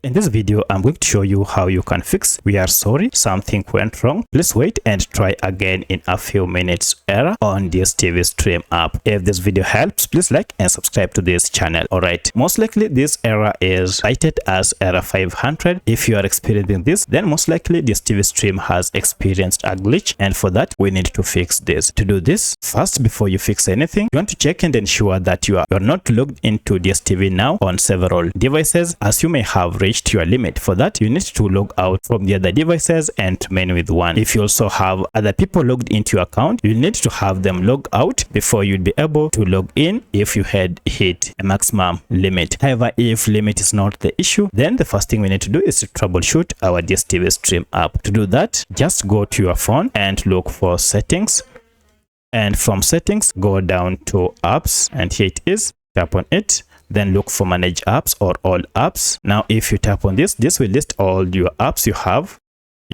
In this video, I'm going to show you how you can fix "we are sorry, something went wrong, please wait and try again in a few minutes" error on DStv Stream app. If this video helps, please like and subscribe to this channel. Alright, most likely this error is cited as error 500. If you are experiencing this, then most likely DStv Stream has experienced a glitch, and for that we need to fix this. To do this, first, before you fix anything, you want to check and ensure that you are not logged into DStv now on several devices, as you may have reached your limit. For that, you need to log out from the other devices and remain with one. If you also have other people logged into your account, you need to have them log out before you'd be able to log in if you had hit a maximum limit. However, if limit is not the issue, then the first thing we need to do is to troubleshoot our DStv Stream app. To do that, just go to your phone and look for settings, and from settings go down to apps, and here it is. Tap on it, then look for manage apps or all apps. Now if you tap on this will list all your apps you have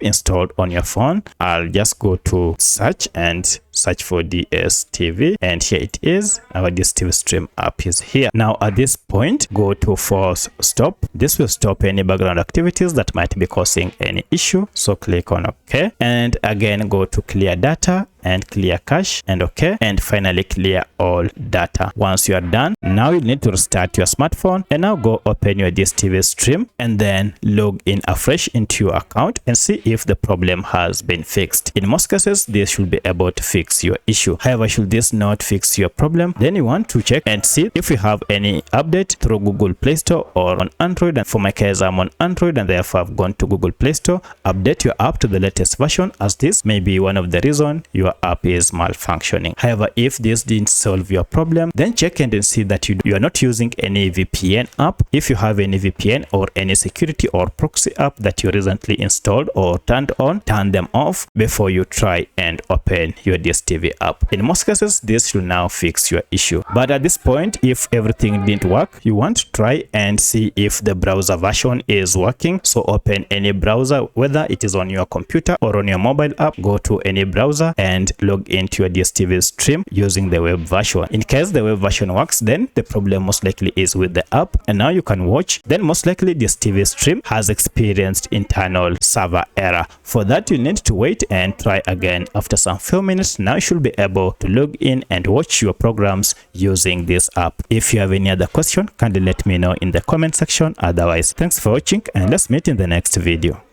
installed on your phone. I'll just go to search and search for DStv, and here it is. Our DStv Stream app is here. Now at this point, go to force stop. This will stop any background activities that might be causing any issue, so click on OK, and again go to clear data and clear cache and OK, and finally clear all data. Once you are done, now you need to restart your smartphone, and now go open your DStv Stream and then log in afresh into your account and see if the problem has been fixed. In most cases, this should be able to fix your issue. However, should this not fix your problem, then you want to check and see if you have any update through Google Play Store or on Android. And for my case, I'm on Android, and therefore I've gone to Google Play Store. Update your app to the latest version, as this may be one of the reasons your app is malfunctioning. However, if this didn't solve your problem, then check and see that you are not using any VPN app. If you have any VPN or any security or proxy app that you recently installed or turned on, turn them off before you try and open your DStv app. In most cases, this should now fix your issue. But at this point, if everything didn't work, you want to try and see if the browser version is working. So open any browser, whether it is on your computer or on your mobile app. Go to any browser and log into your DStv Stream using the web version. In case the web version works, then the problem most likely is with the app, and now you can watch. Then most likely DStv Stream has experienced internal server error. For that, you need to wait and try again. After some few minutes, now you should be able to log in and watch your programs using this app. If you have any other question, kindly let me know in the comment section. Otherwise, thanks for watching, and let's meet in the next video.